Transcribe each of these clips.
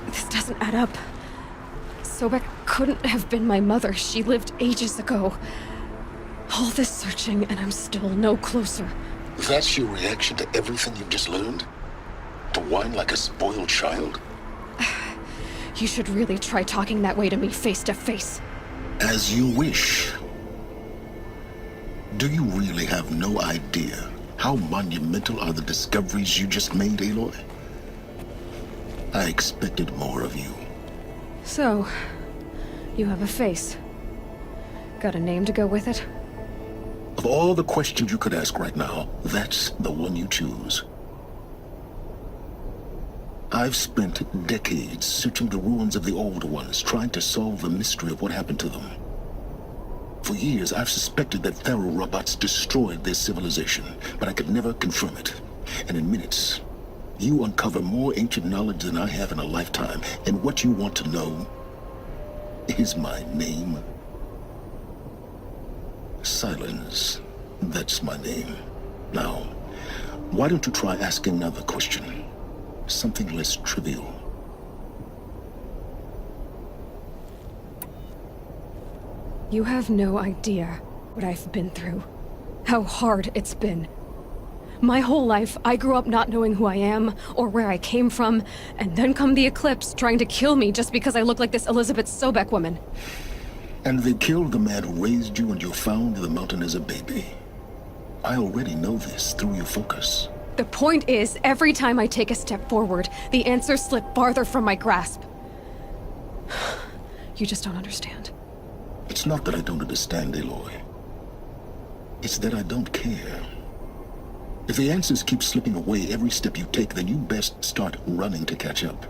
This doesn't add up. Sobek couldn't have been my mother. She lived ages ago. All this searching, and I'm still no closer. That's your reaction to everything you've just learned? To whine like a spoiled child? You should really try talking that way to me face to face. As you wish. Do you really have no idea how monumental are the discoveries you just made, Aloy? I expected more of you. So, you have a face. Got a name to go with it? Of all the questions you could ask right now, that's the one you choose. I've spent decades searching the ruins of the old ones, trying to solve the mystery of what happened to them. For years, I've suspected that Pharaoh robots destroyed their civilization, but I could never confirm it. And in minutes, you uncover more ancient knowledge than I have in a lifetime, and what you want to know is my name. Silence. That's my name. Now, why don't you try asking another question? Something less trivial. You have no idea what I've been through. How hard it's been. My whole life, I grew up not knowing who I am, or where I came from, and then come the Eclipse trying to kill me just because I look like this Elizabeth Sobek woman. And they killed the man who raised you and you found the mountain as a baby. I already know this through your focus. The point is, every time I take a step forward, the answers slip farther from my grasp. You just don't understand. It's not that I don't understand, Aloy. It's that I don't care. If the answers keep slipping away every step you take, then you best start running to catch up.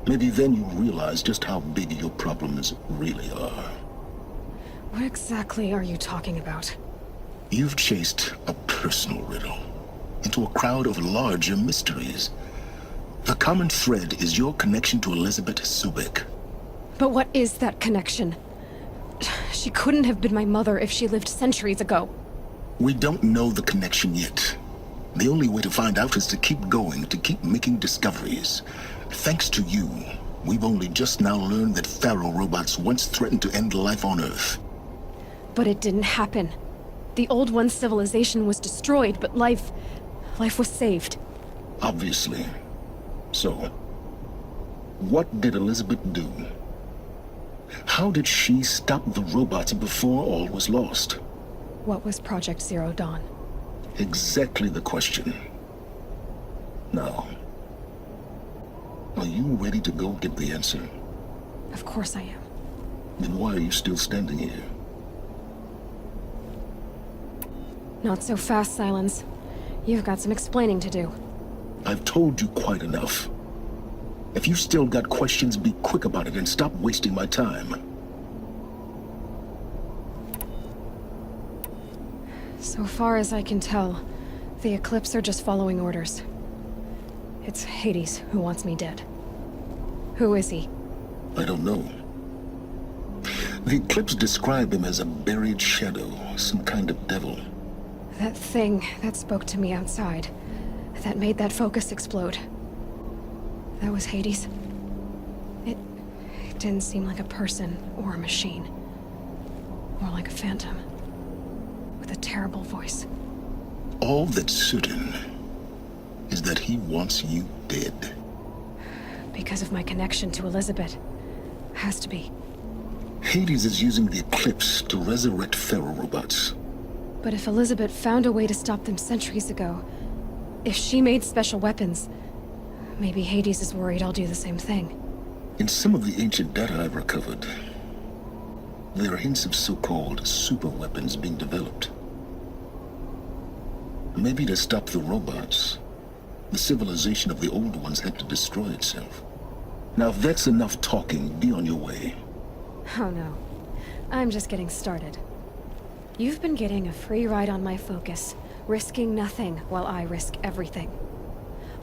Maybe then you'll realize just how big your problems really are. What exactly are you talking about? You've chased a personal riddle into a crowd of larger mysteries. The common thread is your connection to Elizabeth Sobek. But what is that connection? She couldn't have been my mother if she lived centuries ago. We don't know the connection yet. The only way to find out is to keep going, to keep making discoveries. Thanks to you, we've only just now learned that Pharaoh robots once threatened to end life on Earth. But it didn't happen. The Old One's civilization was destroyed, but life was saved. Obviously. So, what did Elizabeth do? How did she stop the robots before all was lost? What was Project Zero Dawn? Exactly the question. Now, are you ready to go get the answer? Of course I am. Then why are you still standing here? Not so fast, Silence. You've got some explaining to do. I've told you quite enough. If you've still got questions, be quick about it and stop wasting my time. So far as I can tell, the Eclipse are just following orders. It's Hades who wants me dead. Who is he? I don't know. The Eclipse described him as a buried shadow, some kind of devil. That thing that spoke to me outside, that made that focus explode. That was Hades. It didn't seem like a person or a machine. More like a phantom. With a terrible voice. All that's certain is that he wants you dead. Because of my connection to Elizabeth. Has to be. Hades is using the Eclipse to resurrect Pharaoh robots. But if Elizabeth found a way to stop them centuries ago, if she made special weapons, maybe Hades is worried I'll do the same thing. In some of the ancient data I've recovered, there are hints of so-called super weapons being developed. Maybe to stop the robots, the civilization of the old ones had to destroy itself. Now if that's enough talking, be on your way. Oh no. I'm just getting started. You've been getting a free ride on my focus, risking nothing while I risk everything.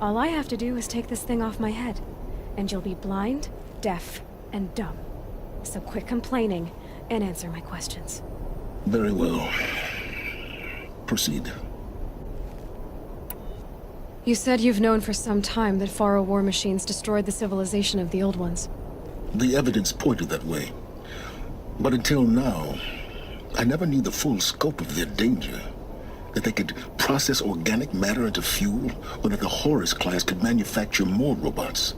All I have to do is take this thing off my head, and you'll be blind, deaf, and dumb. So quit complaining and answer my questions. Very well. Proceed. You said you've known for some time that Faro war machines destroyed the civilization of the Old Ones. The evidence pointed that way. But until now, I never knew the full scope of their danger. That they could process organic matter into fuel, or that the Horus class could manufacture more robots.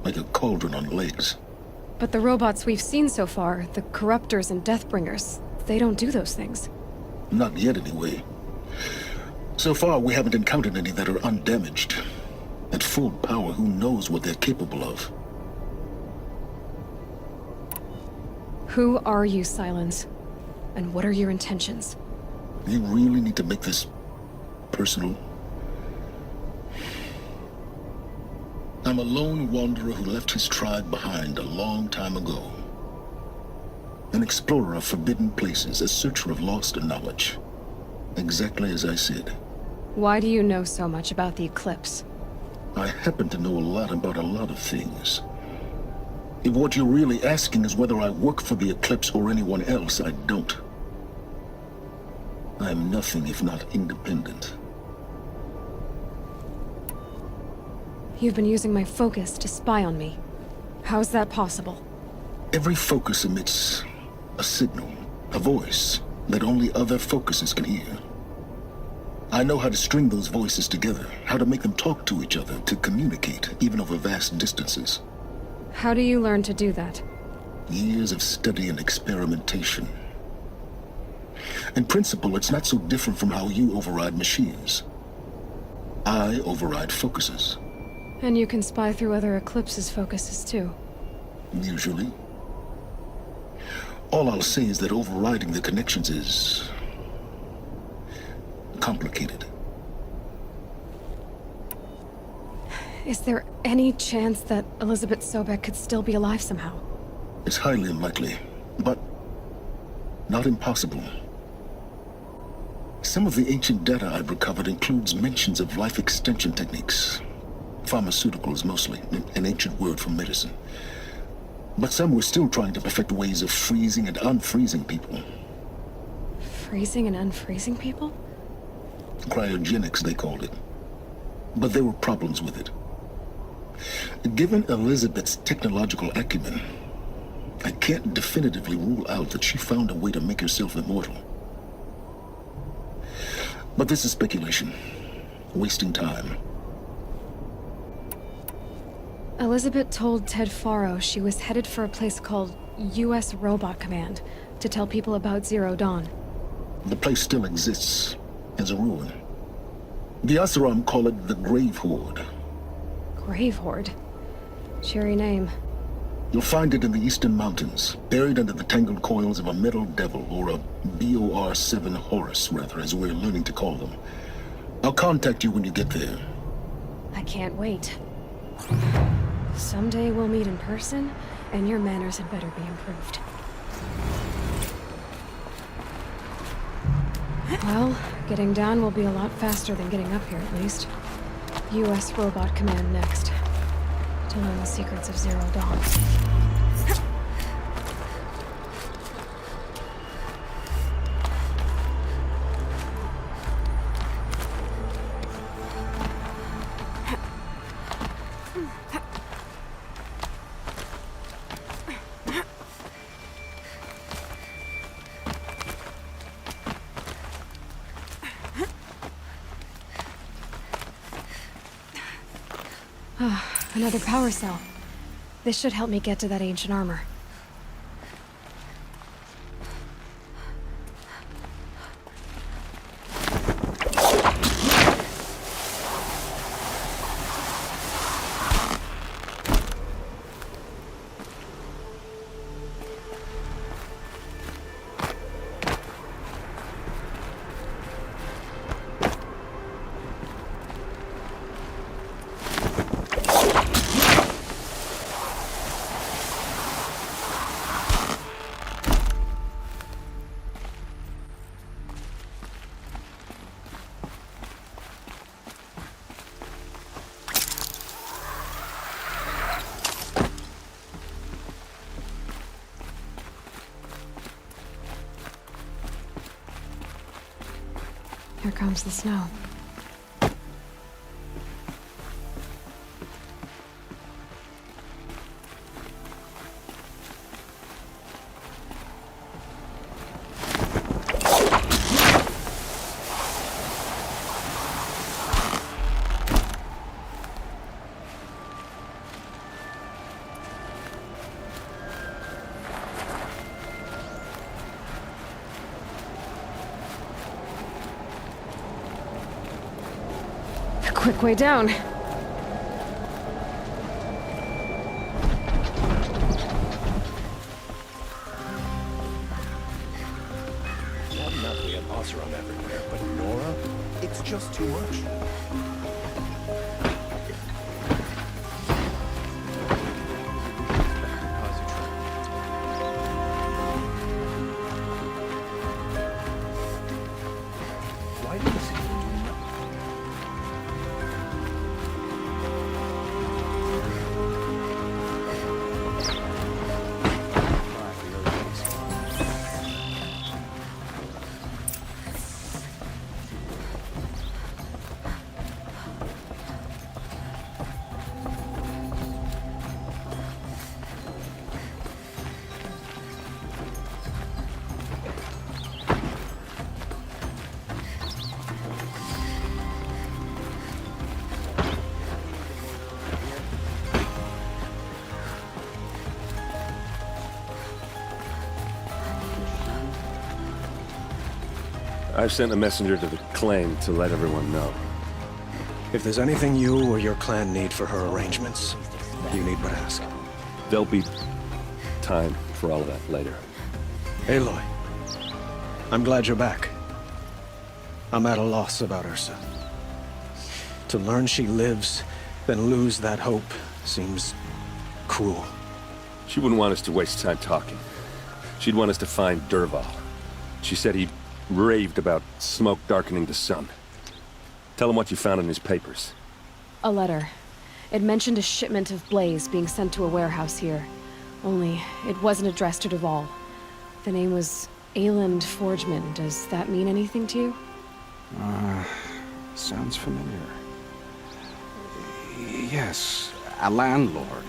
Like a cauldron on legs. But the robots we've seen so far, the Corruptors and Deathbringers, they don't do those things. Not yet, anyway. So far, we haven't encountered any that are undamaged. At full power, who knows what they're capable of? Who are you, Silence? And what are your intentions? You really need to make this personal? I'm a lone wanderer who left his tribe behind a long time ago. An explorer of forbidden places, a searcher of lost knowledge. Exactly as I said. Why do you know so much about the Eclipse? I happen to know a lot about a lot of things. If what you're really asking is whether I work for the Eclipse or anyone else, I don't. I am nothing if not independent. You've been using my focus to spy on me. How's that possible? Every focus emits a signal, a voice, that only other focuses can hear. I know how to string those voices together, how to make them talk to each other, to communicate, even over vast distances. How do you learn to do that? Years of study and experimentation. In principle, it's not so different from how you override machines. I override focuses. And you can spy through other Eclipse's focuses too. Usually. All I'll say is that overriding the connections is complicated. Is there any chance that Elizabeth Sobek could still be alive somehow? It's highly unlikely, but not impossible. Some of the ancient data I've recovered includes mentions of life extension techniques. Pharmaceuticals, mostly, an ancient word for medicine. But some were still trying to perfect ways of freezing and unfreezing people. Freezing and unfreezing people? Cryogenics, they called it. But there were problems with it. Given Elizabeth's technological acumen, I can't definitively rule out that she found a way to make herself immortal. But this is speculation. Wasting time. Elizabeth told Ted Faro she was headed for a place called U.S. Robot Command to tell people about Zero Dawn. The place still exists as a ruin. The Asaram call it the Grave Horde. Grave Horde? Cheery name. You'll find it in the Eastern Mountains, buried under the tangled coils of a metal devil, or a BOR-7 Horus, rather, as we're learning to call them. I'll contact you when you get there. I can't wait. Someday we'll meet in person, and your manners had better be improved. Well, getting down will be a lot faster than getting up here, at least. U.S. Robot Command next. To learn the secrets of Zero Dawn. Another power cell. This should help me get to that ancient armor. Here comes the snow. quick way down. Not enough we have overrun everywhere, but Nora, it's just too much. Why do you seem to do nothing? I've sent a messenger to the claim to let everyone know. If there's anything you or your clan need for her arrangements, you need but ask. There'll be time for all of that later. Aloy, I'm glad you're back. I'm at a loss about Ursa. To learn she lives, then lose that hope, seems cruel. She wouldn't want us to waste time talking. She'd want us to find Dervahl. She said he raved about smoke darkening the sun. Tell him what you found in his papers. A letter. It mentioned a shipment of blaze being sent to a warehouse here. Only, it wasn't addressed to Dervahl. The name was Ayland Forgeman. Does that mean anything to you? Sounds familiar. Yes, a landlord.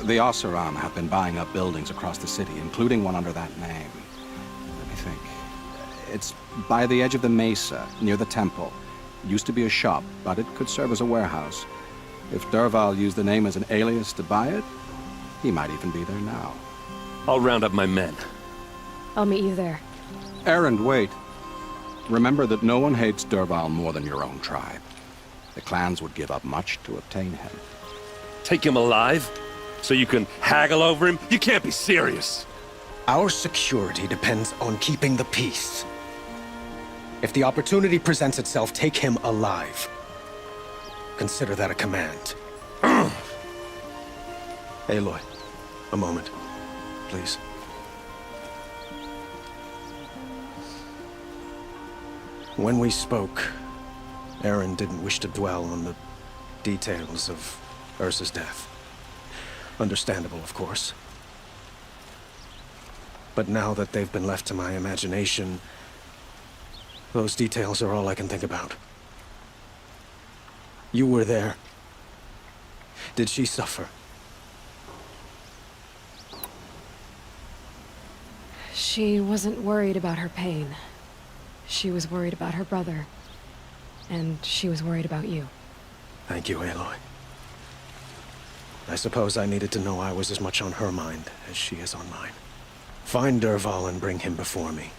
The Oseram have been buying up buildings across the city, including one under that name. Let me think. It's by the edge of the mesa, near the temple. Used to be a shop, but it could serve as a warehouse. If Dervahl used the name as an alias to buy it, he might even be there now. I'll round up my men. I'll meet you there. Erend, wait. Remember that no one hates Dervahl more than your own tribe. The clans would give up much to obtain him. Take him alive? So you can haggle over him? You can't be serious! Our security depends on keeping the peace. If the opportunity presents itself, take him alive. Consider that a command. Aloy, a moment, please. When we spoke, Erend didn't wish to dwell on the details of Ursa's death. Understandable, of course. But now that they've been left to my imagination, those details are all I can think about. You were there. Did she suffer? She wasn't worried about her pain. She was worried about her brother. And she was worried about you. Thank you, Aloy. I suppose I needed to know I was as much on her mind as she is on mine. Find Dervahl and bring him before me.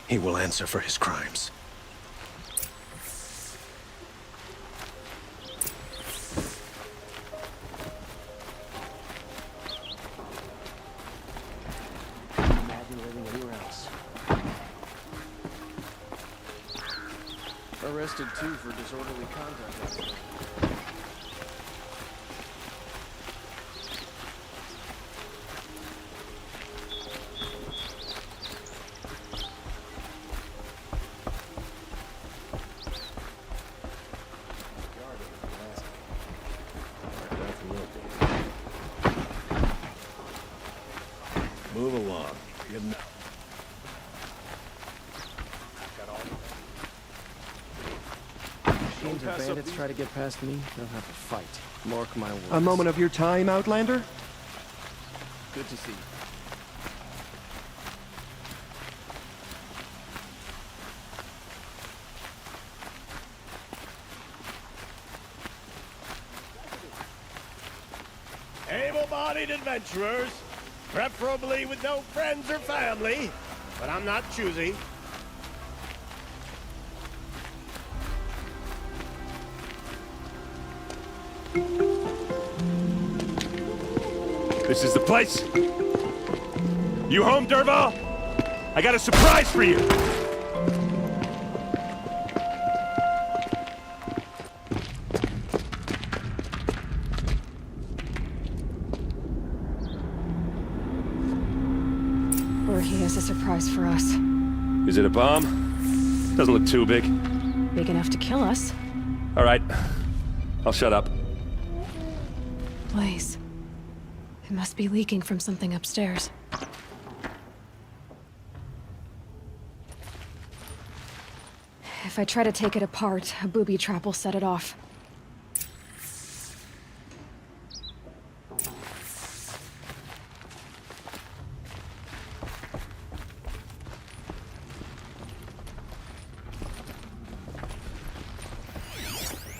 He will answer for his crimes. Imagine living anywhere else. Arrested too for disorderly conduct. Move along. You know. Machines or bandits try to get past me, they'll have to fight. Mark my words. A moment of your time, Outlander? Good to see you. Able-bodied adventurers, preferably with no friends or family, but I'm not choosy. This is the place. You home, Dervahl? I got a surprise for you. Or he has a surprise for us. Is it a bomb? Doesn't look too big. Big enough to kill us. All right. I'll shut up. Blaze. It must be leaking from something upstairs. If I try to take it apart, a booby trap will set it off.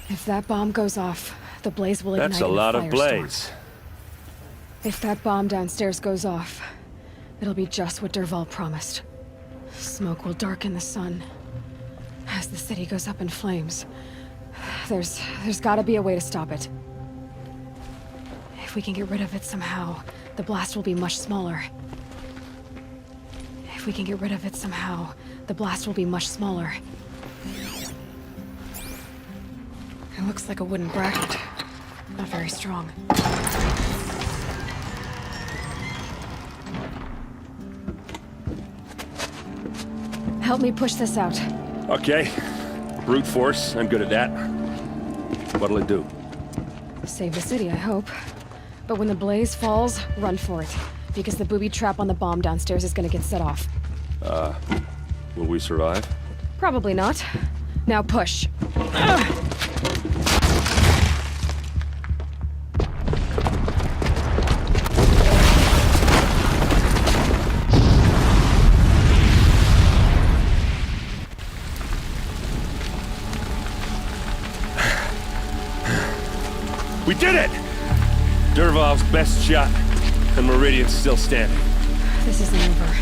If that bomb goes off, the blaze will ignite. That's a lot of firestorm. blaze. If that bomb downstairs goes off, it'll be just what Dervahl promised. Smoke will darken the sun. As the city goes up in flames, there's gotta be a way to stop it. If we can get rid of it somehow, the blast will be much smaller. If we can get rid of it somehow, the blast will be much smaller. It looks like a wooden bracket. Not very strong. Help me push this out. Okay. Brute force. I'm good at that. What'll it do? Save the city, I hope. But when the blaze falls, run for it. Because the booby trap on the bomb downstairs is gonna get set off. Will we survive? Probably not. Now push. We did it! Dervahl's best shot, and Meridian's still standing. This isn't over.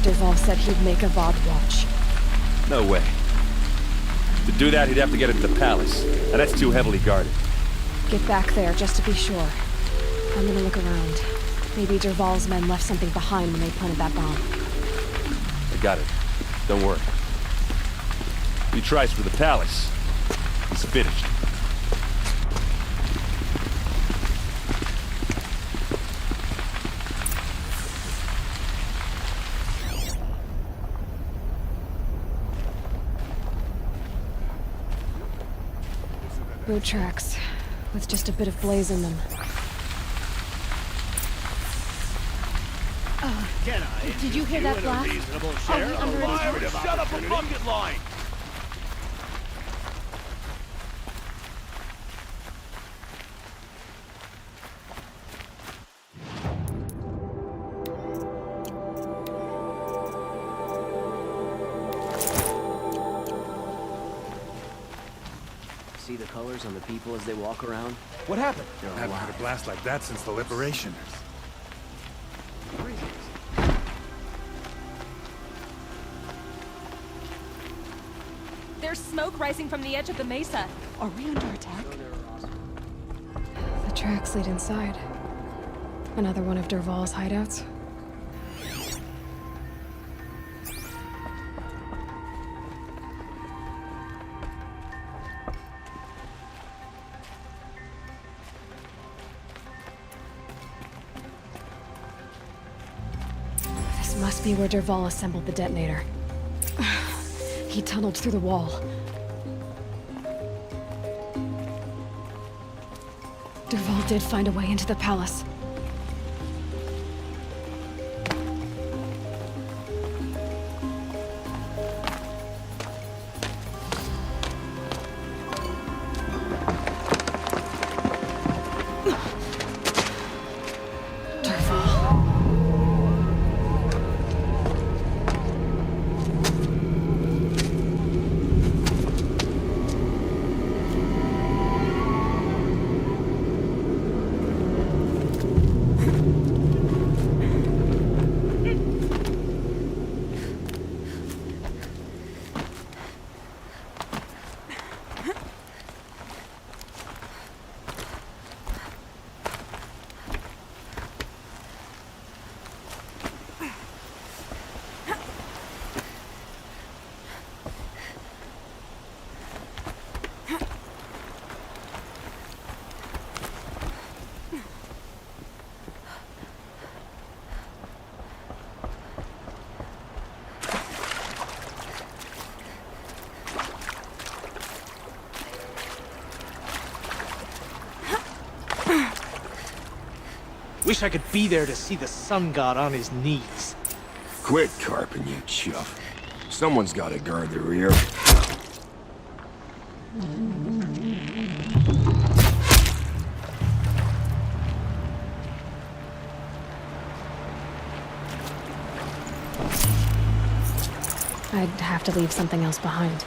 Dervahl said he'd make a VOD watch. No way. To do that, he'd have to get into the palace, and that's too heavily guarded. Get back there, just to be sure. I'm gonna look around. Maybe Dervahl's men left something behind when they planted that bomb. I got it. Don't worry. If he tries for the palace, he's finished. Boot tracks, with just a bit of blaze in them. Can I? Did you hear that in blast? A reasonable Are share we of under a attack? lucrative Shut up a opportunity? bucket line! See the colors on the people as they walk around? What happened? They're I haven't alive. had a blast like that since the liberation. There's smoke rising from the edge of the mesa. Are we under attack? The tracks lead inside. Another one of Dervahl's hideouts. This must be where Dervahl assembled the detonator. He tunneled through the wall. Dervahl did find a way into the palace. Wish I could be there to see the sun god on his knees. Quit carping, you chuff. Someone's gotta guard the rear. I'd have to leave something else behind.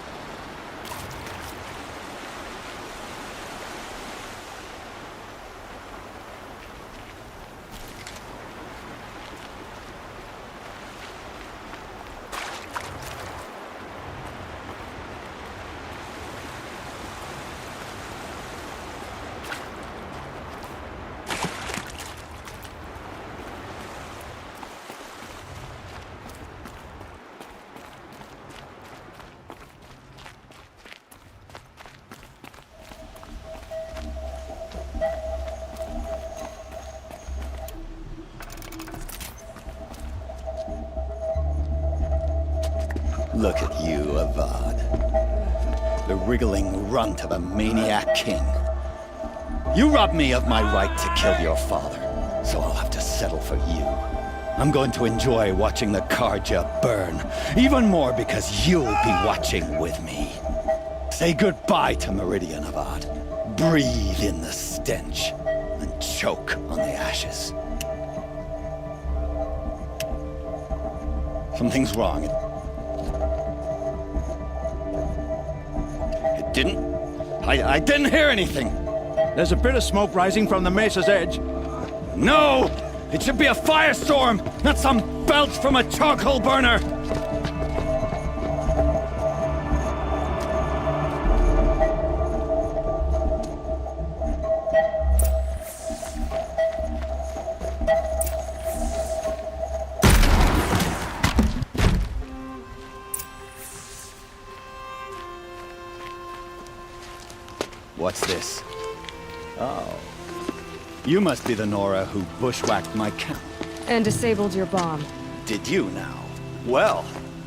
Look at you, Avad. The wriggling runt of a maniac king. You robbed me of my right to kill your father, so I'll have to settle for you. I'm going to enjoy watching the Karja burn, even more because you'll be watching with me. Say goodbye to Meridian, Avad. Breathe in the stench, and choke on the ashes. Something's wrong. I didn't hear anything. There's a bit of smoke rising from the mesa's edge. No! It should be a firestorm, not some belch from a charcoal burner! What's this? Oh. You must be the Nora who bushwhacked my camp. And disabled your bomb. Did you now? Well,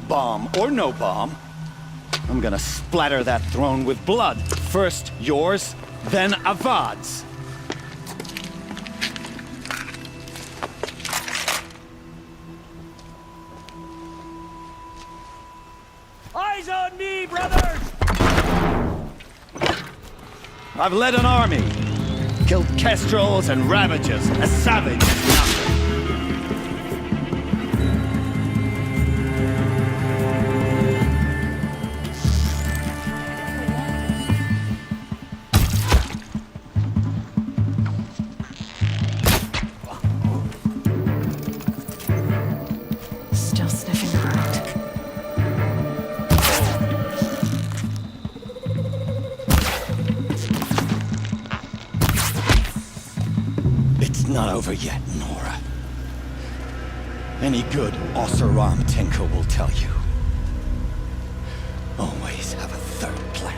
bomb or no bomb, I'm gonna splatter that throne with blood. First yours, then Avad's. Eyes on me, brothers! I've led an army, killed kestrels and ravagers, a savage. Still sniffing around. Not over yet, Nora. Any good Oseram tinker will tell you. Always have a third plan.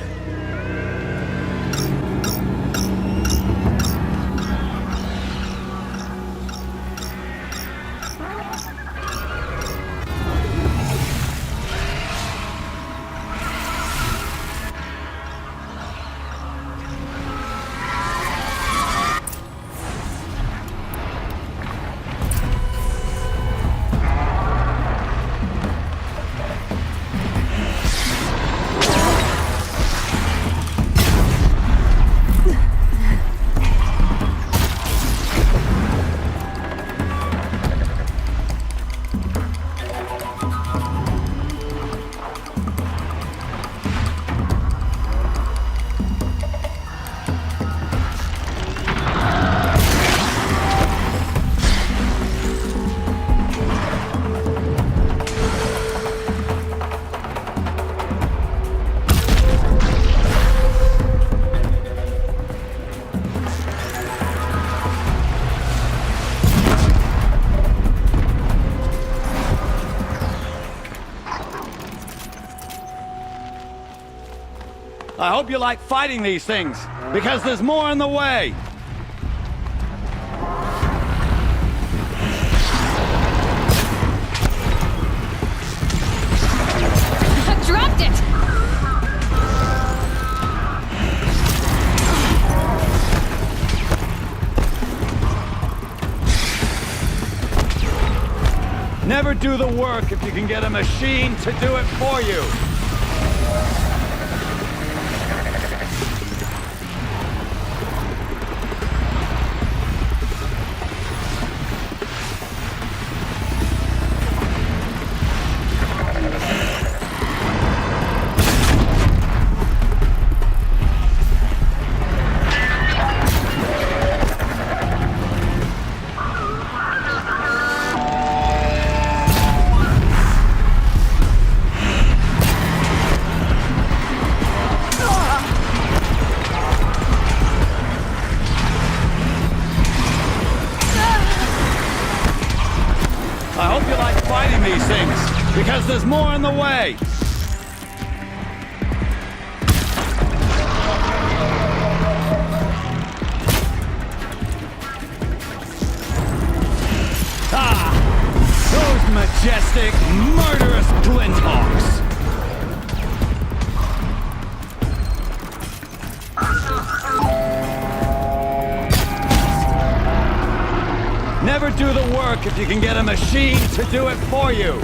I hope you like fighting these things, because there's more in the way. I dropped it! Never do the work if you can get a machine to do it for you. I hope you like fighting these things, because there's more in the way! Ah! Those majestic, murderous glinthawks! Never do the work if you can get a machine to do it for you.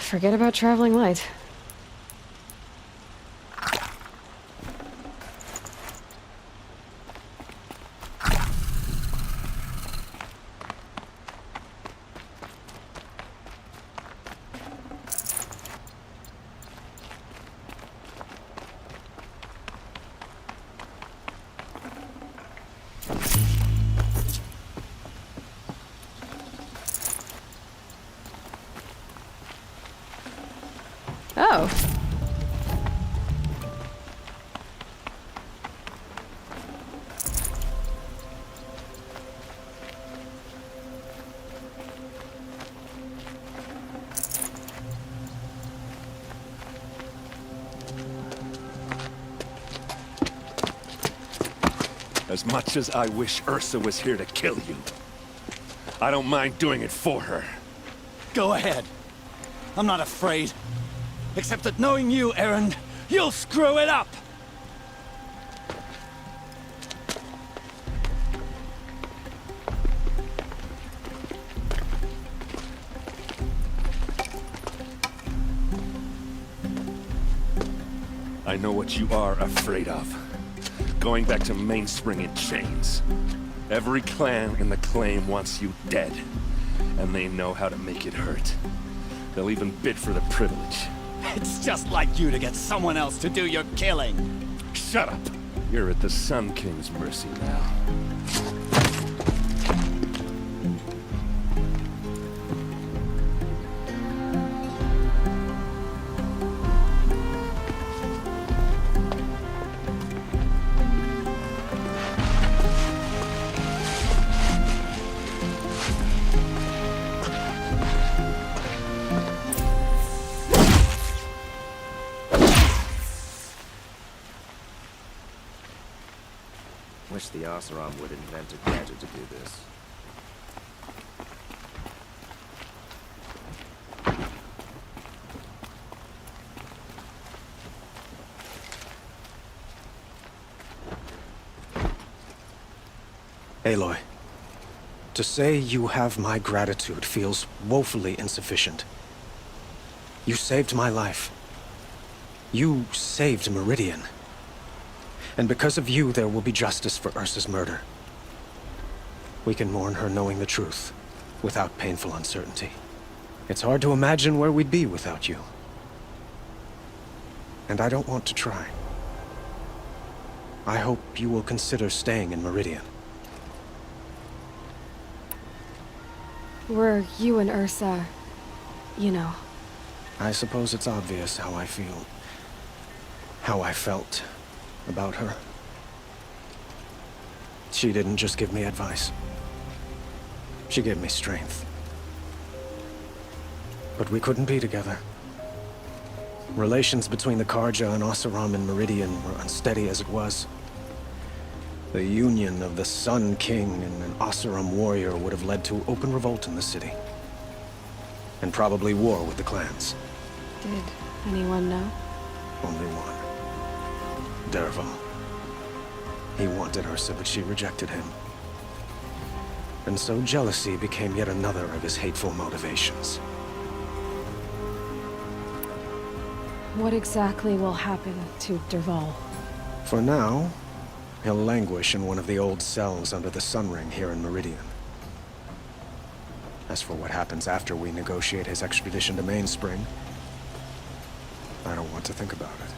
Forget about traveling light. Oh. As much as I wish Ursa was here to kill you, I don't mind doing it for her. Go ahead. I'm not afraid. Except that knowing you, Aaron, you'll screw it up! I know what you are afraid of. Going back to Mainspring in chains. Every clan in the claim wants you dead. And they know how to make it hurt. They'll even bid for the privilege. It's just like you to get someone else to do your killing. Shut up! You're at the Sun King's mercy now. Wish the Oseram would invent a gadget to do this. Aloy, to say you have my gratitude feels woefully insufficient. You saved my life. You saved Meridian. And because of you, there will be justice for Ursa's murder. We can mourn her knowing the truth, without painful uncertainty. It's hard to imagine where we'd be without you. And I don't want to try. I hope you will consider staying in Meridian. Were you and Ursa, you know. I suppose it's obvious how I feel. How I felt about her. She didn't just give me advice. She gave me strength. But we couldn't be together. Relations between the Karja and Oseram and Meridian were unsteady as it was. The union of the Sun King and an Oseram warrior would have led to open revolt in the city. And probably war with the clans. Did anyone know? Only one. Dervahl. He wanted Ursa, but she rejected him. And so jealousy became yet another of his hateful motivations. What exactly will happen to Dervahl? For now, he'll languish in one of the old cells under the Sun Ring here in Meridian. As for what happens after we negotiate his extradition to Mainspring, I don't want to think about it.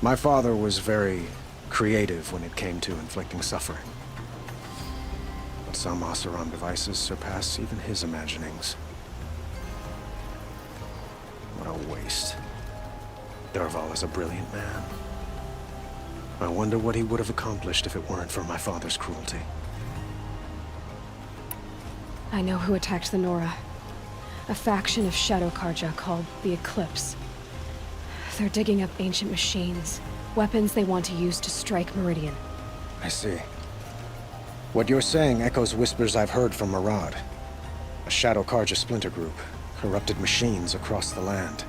My father was very creative when it came to inflicting suffering. But some Oseram devices surpass even his imaginings. What a waste. Dervahl is a brilliant man. I wonder what he would have accomplished if it weren't for my father's cruelty. I know who attacked the Nora. A faction of Shadow Karja called the Eclipse. They're digging up ancient machines, weapons they want to use to strike Meridian. I see. What you're saying echoes whispers I've heard from Murad. A Shadow Karja splinter group, corrupted machines across the land.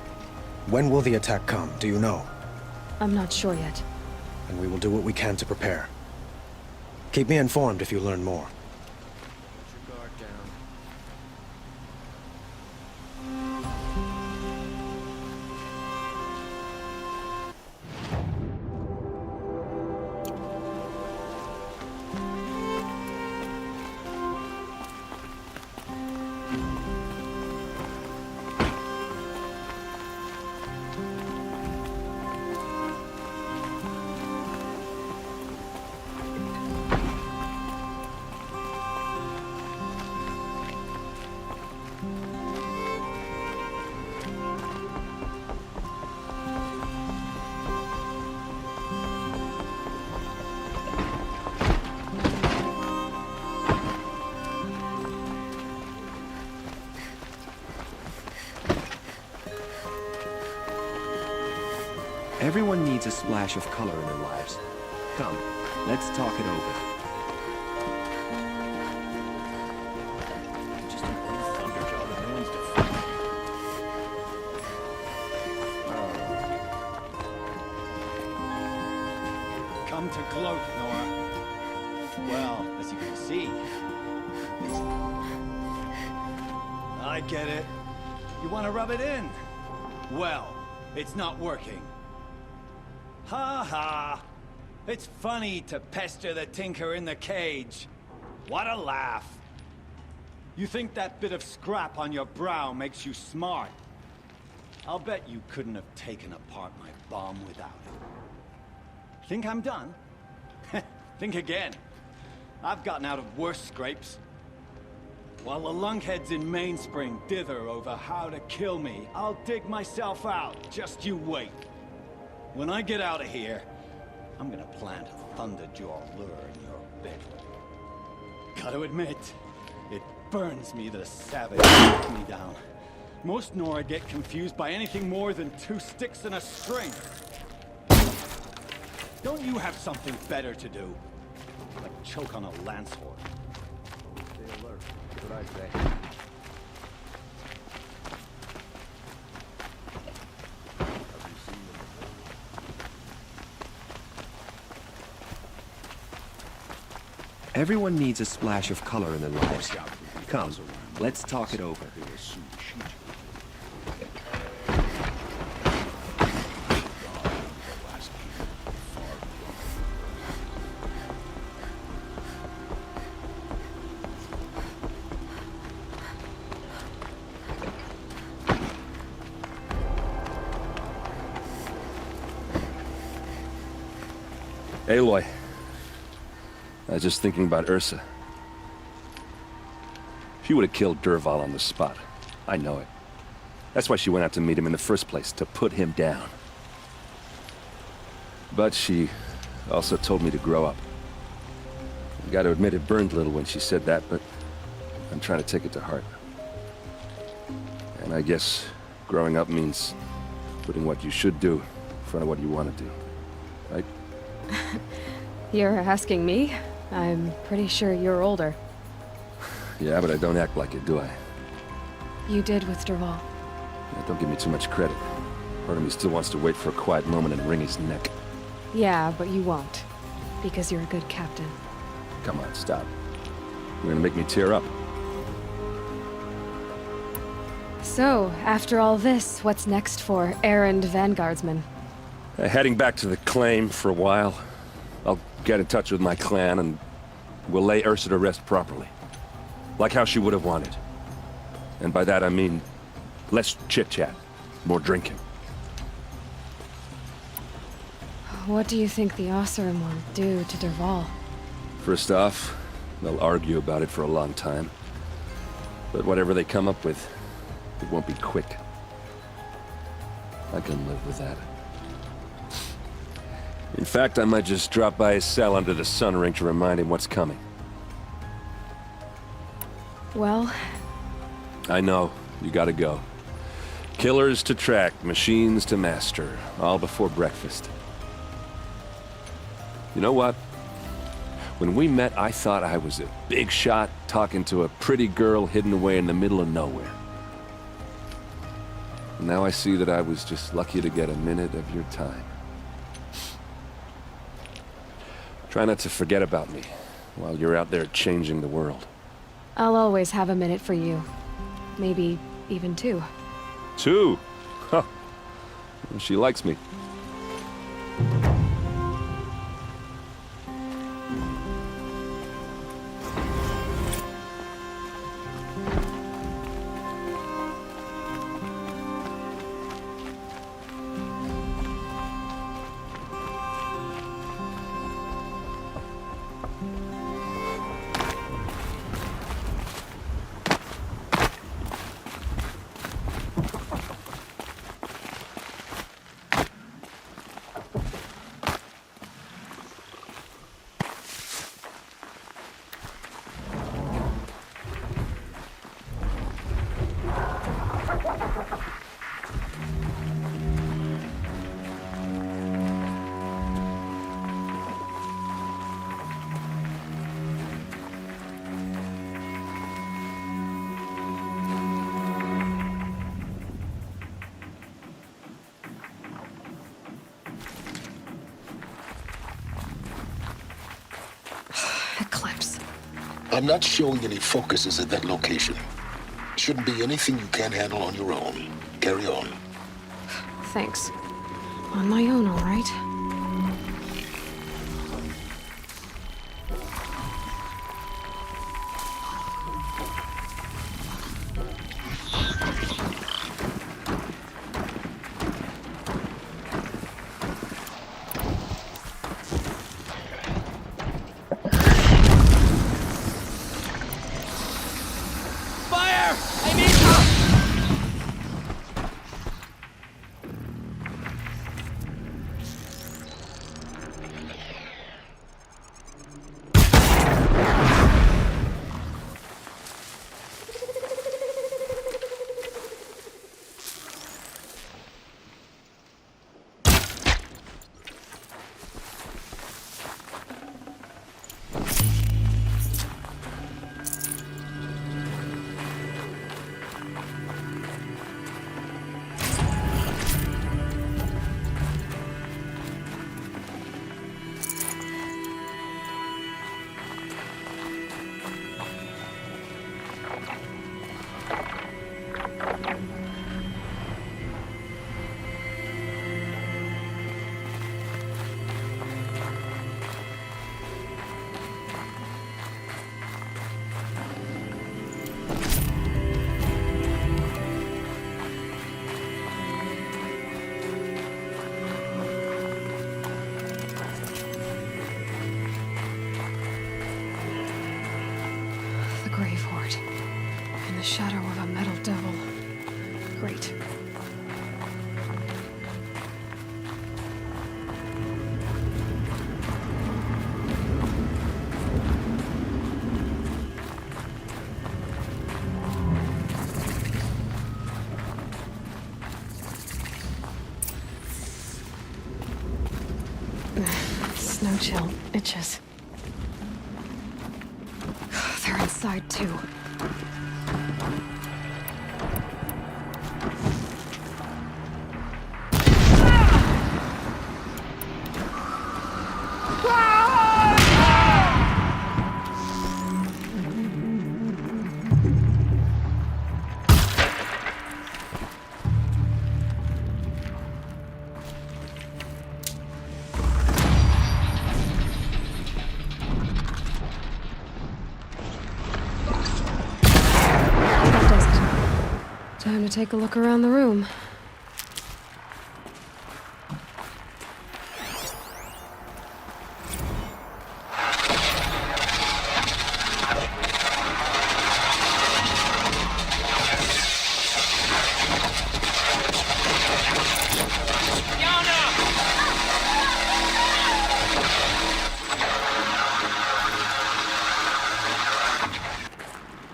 When will the attack come, do you know? I'm not sure yet. And we will do what we can to prepare. Keep me informed if you learn more. Put your guard down. Everyone needs a splash of color in their lives. Come, let's talk it over. Just an old thunder job that no one's defending. Come to gloat, Nora. Well, as you can see. I get it. You want to rub it in? Well, it's not working. Ha ha! It's funny to pester the tinker in the cage. What a laugh. You think that bit of scrap on your brow makes you smart? I'll bet you couldn't have taken apart my bomb without it. Think I'm done? Think again. I've gotten out of worse scrapes. While the lunkheads in Mainspring dither over how to kill me, I'll dig myself out. Just you wait. When I get out of here, I'm gonna plant a Thunderjaw lure in your bedroom. Gotta admit, it burns me that a savage knocked me down. Most Nora get confused by anything more than 2 sticks and a string. Don't you have something better to do? Like choke on a lance horse. Stay alert. That's what I say. Everyone needs a splash of color in their lives. Come, let's talk it over. Aloy. I was just thinking about Ursa. She would have killed Dervahl on the spot. I know it. That's why she went out to meet him in the first place, to put him down. But she also told me to grow up. I gotta admit it burned a little when she said that, but I'm trying to take it to heart. And I guess growing up means putting what you should do in front of what you want to do. Right? You're asking me? I'm pretty sure you're older. Yeah, but I don't act like it, do I? You did with Dervahl. Yeah, don't give me too much credit. Part of me still wants to wait for a quiet moment and wring his neck. Yeah, but you won't. Because you're a good captain. Come on, stop. You're gonna make me tear up. So, after all this, what's next for errand vanguardsman? Heading back to the claim for a while. I'll get in touch with my clan and we'll lay Ursa to rest properly. Like how she would have wanted. And by that I mean less chit-chat, more drinking. What do you think the Oseram will do to Dervahl? First off, they'll argue about it for a long time. But whatever they come up with, it won't be quick. I can live with that. In fact, I might just drop by his cell under the sun ring to remind him what's coming. Well... I know. You gotta go. Killers to track, machines to master. All before breakfast. You know what? When we met, I thought I was a big shot talking to a pretty girl hidden away in the middle of nowhere. Now I see that I was just lucky to get a minute of your time. Try not to forget about me while you're out there changing the world. I'll always have a minute for you. Maybe even two. Two? Huh. She likes me. Eclipse. I'm not showing any focuses at that location. Shouldn't be anything you can't handle on your own. Carry on. Thanks. On my own, all right. Grave Horde. In the shadow of a metal devil. Great. Snow chill itches. They're inside too. Time to take a look around the room.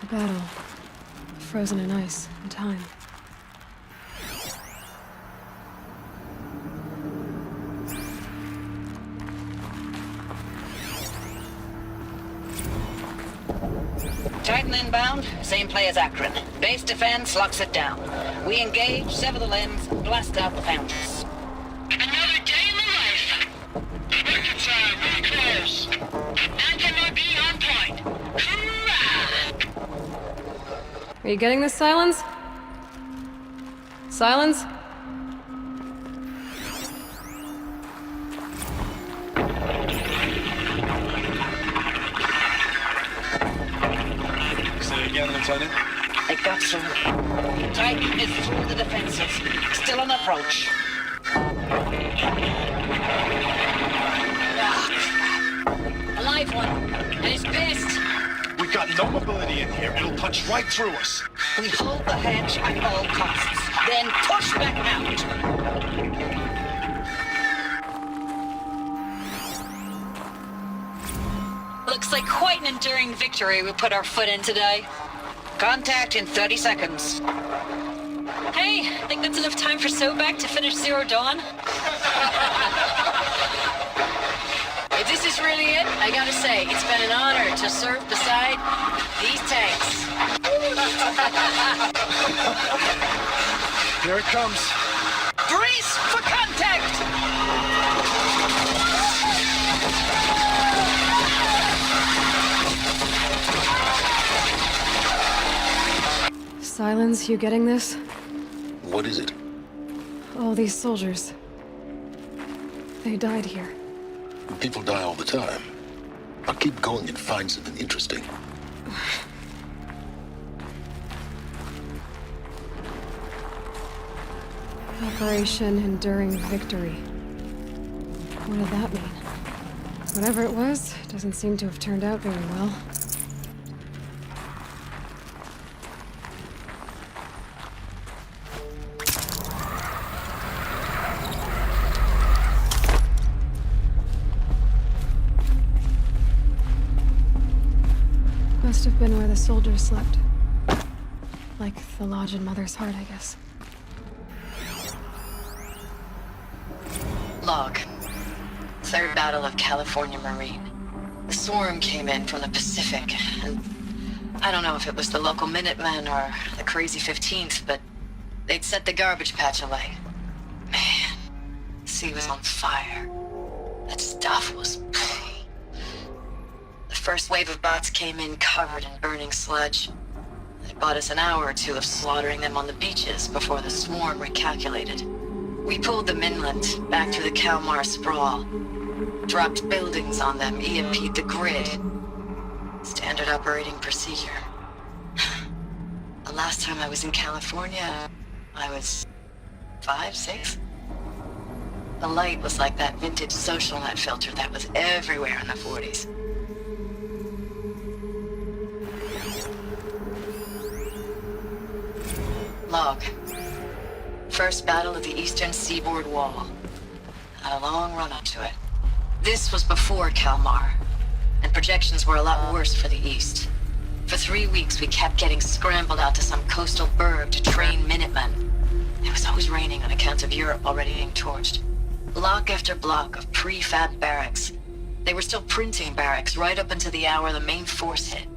A battle. Frozen in ice and time. Titan inbound, same play as Akron. Base defense locks it down. We engage, sever the limbs, blast out the fountains. Another day in the life. Wicked time, really close. Anthem RB on point. Hoorah! Are you getting this, Silence? Silence? Say again, Lieutenant. They got some. Titan is through the defensive. Still on approach. A live one. And he's pissed. We got no mobility in here. It'll punch right through us. We hold the hedge at all costs. Then push back out. Looks like quite an enduring victory we put our foot in today. Contact in 30 seconds. Hey, think that's enough time for Sobek to finish Zero Dawn? If this is really it, I gotta say, it's been an honor to serve beside these tanks. Here it comes. Brace for contact! Silence, you getting this? What is it? All these soldiers. They died here. People die all the time. I'll keep going and find something interesting. Operation Enduring Victory. What did that mean? Whatever it was, doesn't seem to have turned out very well. Must have been where the soldiers slept. Like the lodge in Mother's Heart, I guess. Log. Third Battle of California Marine. The swarm came in from the Pacific, and I don't know if it was the local Minutemen or the crazy 15th, but they'd set the garbage patch alight. Man, the sea was on fire. That stuff was... The first wave of bots came in covered in burning sludge. It bought us an hour or two of slaughtering them on the beaches before the swarm recalculated. We pulled them inland, back to the Kalmar sprawl. Dropped buildings on them, EMP'd the grid. Standard operating procedure. The last time I was in California, I was 5, 6? The light was like that vintage social net filter that was everywhere in the 40s. Log. First battle of the eastern seaboard wall. Had a long run up to it. This was before Kalmar, and projections were a lot worse for the east. For 3 weeks, we kept getting scrambled out to some coastal burg to train Minutemen. It was always raining on account of Europe already being torched. Block after block of prefab barracks. They were still printing barracks right up until the hour the main force hit.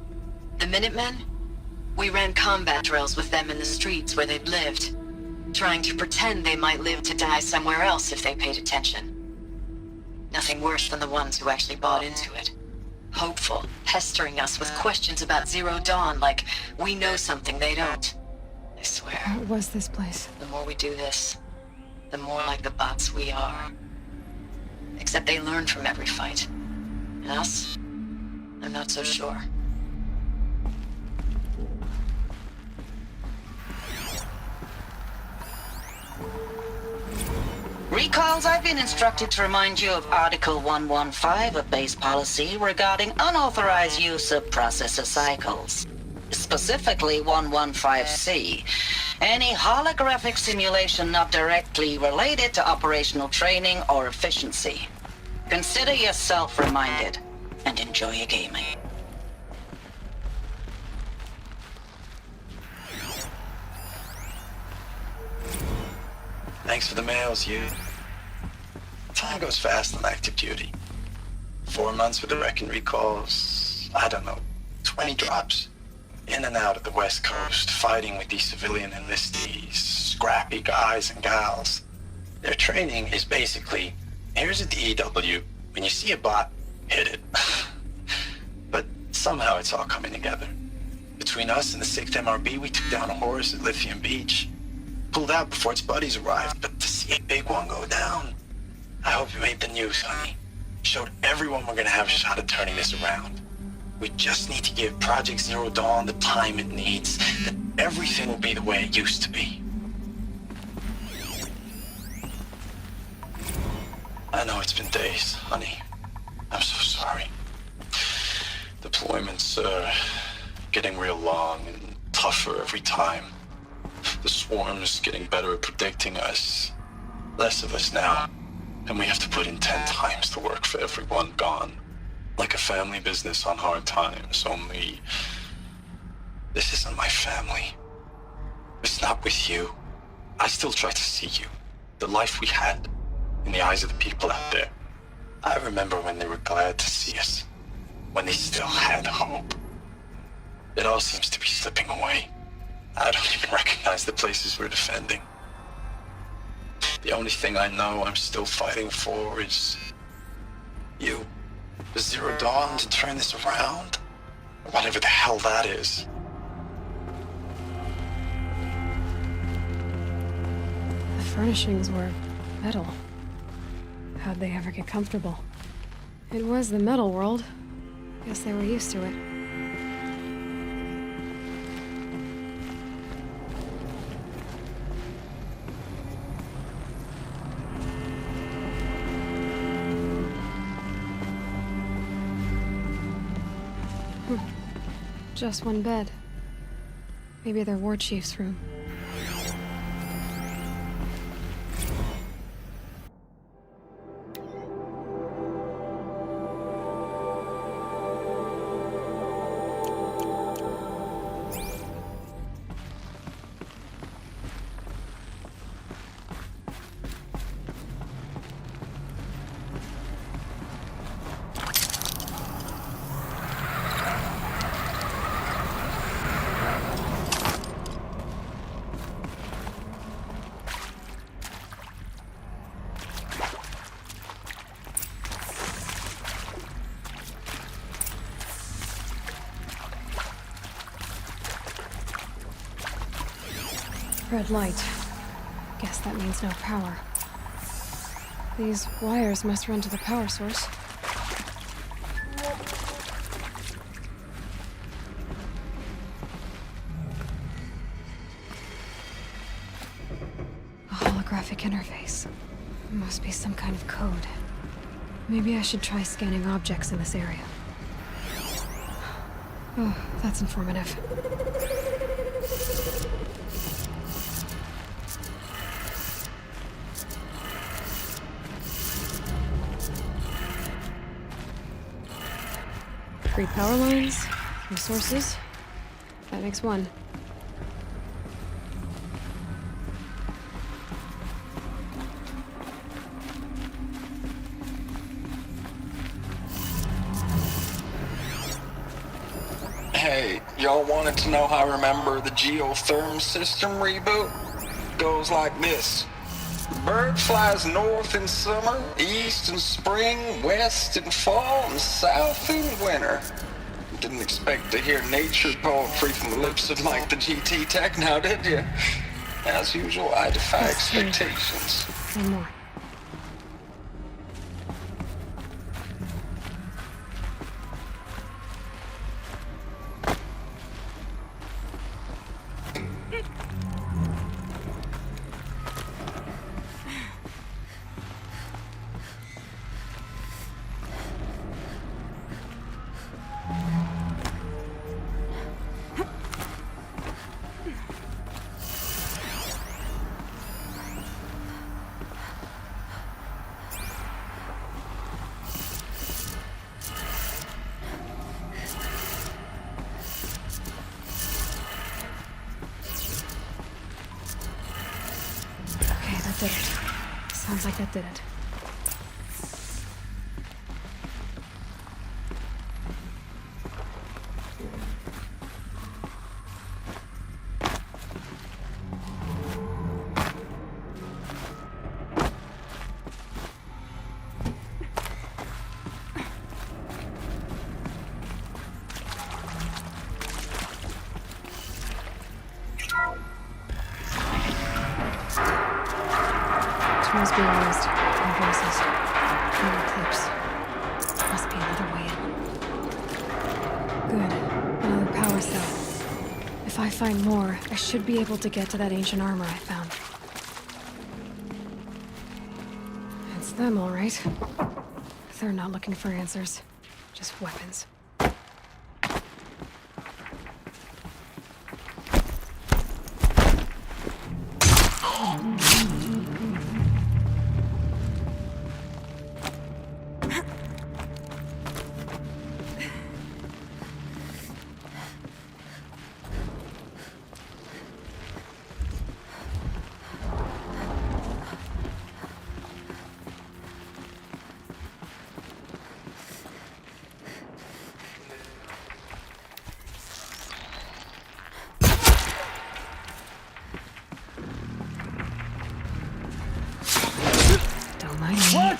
The Minutemen? We ran combat drills with them in the streets where they'd lived, trying to pretend they might live to die somewhere else if they paid attention. Nothing worse than the ones who actually bought into it. Hopeful, pestering us with questions about Zero Dawn like we know something they don't. I swear. What was this place? The more we do this, the more like the bots we are. Except they learn from every fight. And us? I'm not so sure. Recalls, I've been instructed to remind you of Article 115 of base policy regarding unauthorized use of processor cycles. Specifically 115C. Any holographic simulation not directly related to operational training or efficiency. Consider yourself reminded, and enjoy your gaming. Thanks for the mails, you. Time goes fast on active duty. 4 months with the wrecking recalls, I don't know, 20 drops. In and out of the West Coast, fighting with these civilian enlistees, scrappy guys and gals. Their training is basically, here's a DEW, when you see a bot, hit it. But somehow it's all coming together. Between us and the 6th MRB, we took down a horse at Lithium Beach. Pulled out before its buddies arrived, but to see a big one go down. I hope you made the news, honey. Showed everyone we're gonna have a shot at turning this around. We just need to give Project Zero Dawn the time it needs, then everything will be the way it used to be. I know it's been days, honey. I'm so sorry. Deployments are getting real long and tougher every time. The swarm's getting better at predicting us. Less of us now, and we have to put in 10 times the work for everyone gone. Like a family business on hard times, only this isn't my family. It's not with you. I still try to see you, the life we had, in the eyes of the people out there. I remember when they were glad to see us, when they still had hope. It all seems to be slipping away. I don't even recognize the places we're defending. The only thing I know I'm still fighting for is you. The Zero Dawn to turn this around? Whatever the hell that is. The furnishings were metal. How'd they ever get comfortable? It was the metal world. Guess they were used to it. Just one bed. Maybe their war chief's room. Red light. Guess that means no power. These wires must run to the power source. A holographic interface. Must be some kind of code. Maybe I should try scanning objects in this area. Oh, that's informative. Three power lines, three sources. That makes one. Hey, y'all wanted to know how I remember the geotherm system reboot? Goes like this. Bird flies north in summer, east in spring, west in fall, and south in winter. Didn't expect to hear nature poetry from the lips of Mike the GT Tech now, did you? As usual, I defy expectations. One more. did it. Sounds like that did it. Tools being used. Invoices. No clips. Must be another way in. Good. Another power cell. If I find more, I should be able to get to that ancient armor I found. It's them, all right. They're not looking for answers. Just weapons. What?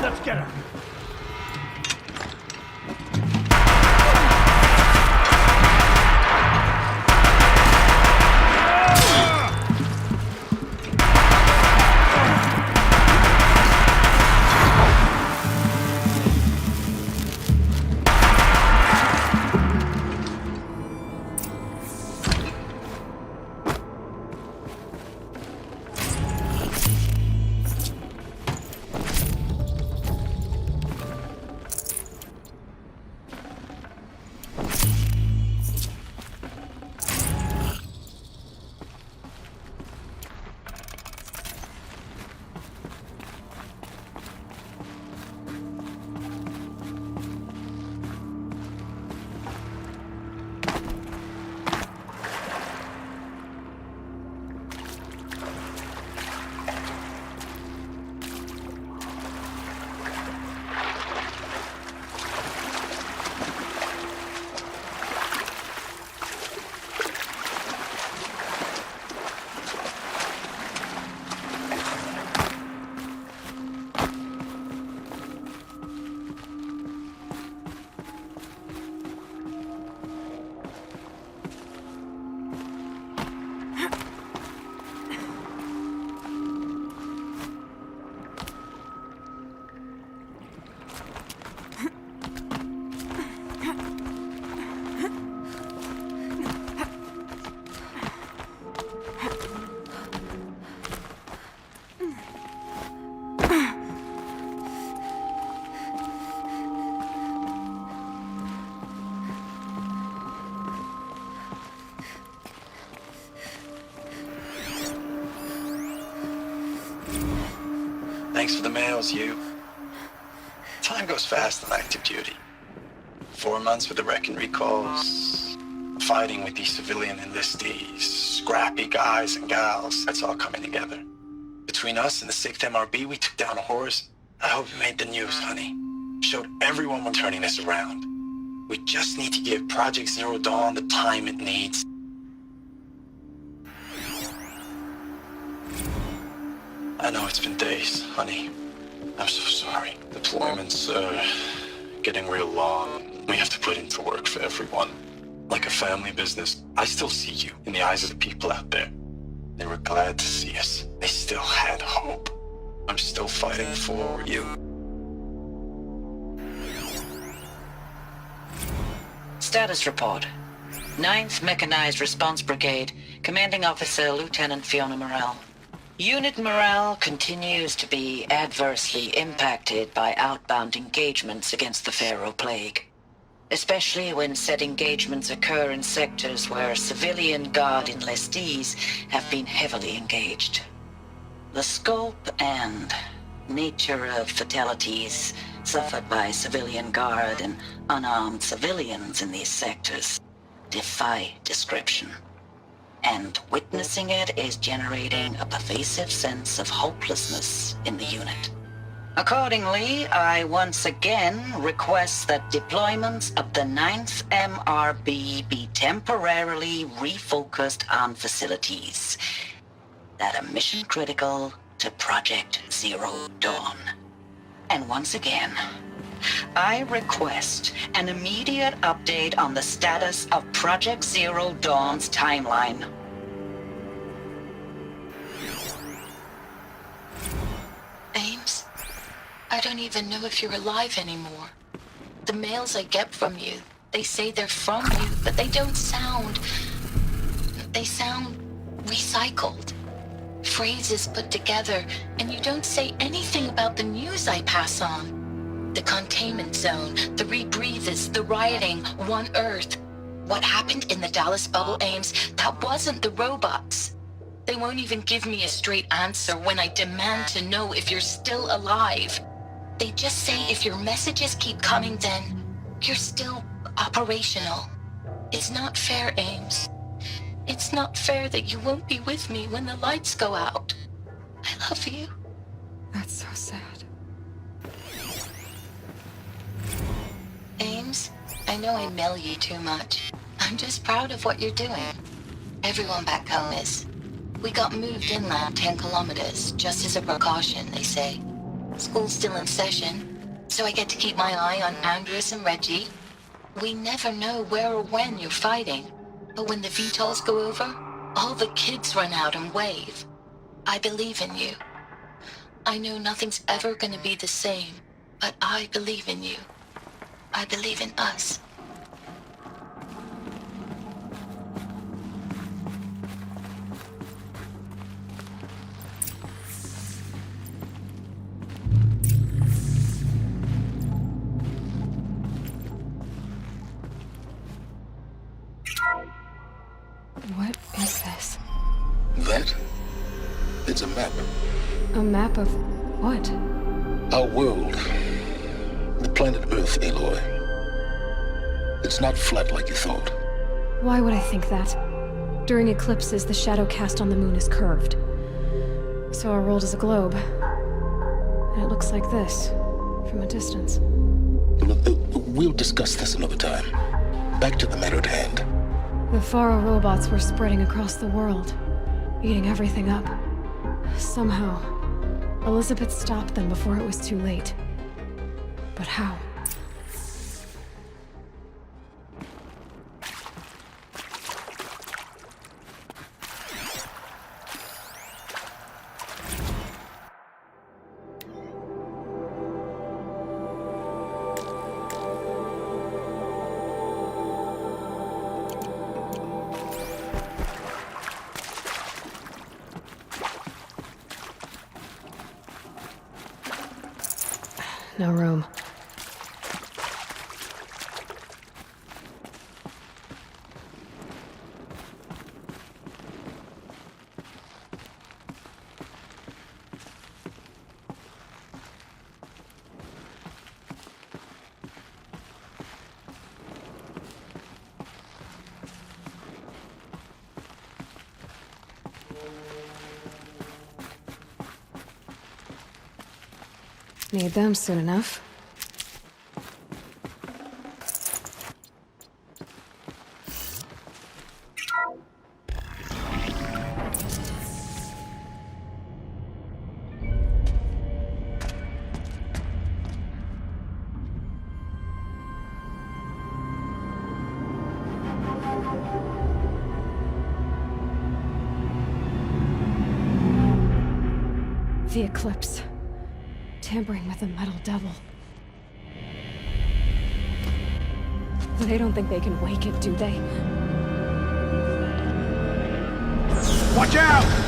Let's get her. Thanks for the mails, you. Time goes fast on active duty. 4 months with the wrecking recalls, fighting with these civilian enlistees, scrappy guys and gals, that's all coming together. Between us and the 6th MRB, we took down a horse. I hope you made the news, honey. Showed everyone we're turning this around. We just need to give Project Zero Dawn the time it needs. I know it's been days, honey. I'm so sorry. Deployments are getting real long. We have to put into work for everyone. Like a family business. I still see you in the eyes of the people out there. They were glad to see us. They still had hope. I'm still fighting for you. Status report. 9th Mechanized Response Brigade, Commanding Officer Lieutenant Fiona Morrell. Unit morale continues to be adversely impacted by outbound engagements against the Pharaoh Plague, especially when said engagements occur in sectors where civilian guard enlistees have been heavily engaged. The scope and nature of fatalities suffered by civilian guard and unarmed civilians in these sectors defy description. And witnessing it is generating a pervasive sense of hopelessness in the unit. Accordingly, I once again request that deployments of the 9th MRB be temporarily refocused on facilities that are mission critical to Project Zero Dawn. And once again, I request an immediate update on the status of Project Zero Dawn's timeline. Ames, I don't even know if you're alive anymore. The mails I get from you, they say they're from you, but they don't sound... They sound recycled. Phrases put together, and you don't say anything about the news I pass on. The containment zone, the rebreathers, the rioting, One Earth. What happened in the Dallas bubble, Ames, that wasn't the robots. They won't even give me a straight answer when I demand to know if you're still alive. They just say if your messages keep coming, then you're still operational. It's not fair, Ames. It's not fair that you won't be with me when the lights go out. I love you. That's so sad. Ames, I know I mail you too much. I'm just proud of what you're doing. Everyone back home is. We got moved inland 10 kilometers, just as a precaution, they say. School's still in session, so I get to keep my eye on Andres and Reggie. We never know where or when you're fighting, but when the VTOLs go over, all the kids run out and wave. I believe in you. I know nothing's ever gonna be the same, but I believe in you. I believe in us. What is this? That? It's a map. A map of what? Our world. The planet Earth, Aloy. It's not flat like you thought. Why would I think that? During eclipses, the shadow cast on the moon is curved. So our world is a globe. And it looks like this, from a distance. We'll discuss this another time. Back to the matter at hand. The Faro robots were spreading across the world, eating everything up. Somehow, Elizabeth stopped them before it was too late. But how? No room. Need them soon enough. The eclipse. Tampering with the metal devil. They don't think they can wake it, do they? Watch out!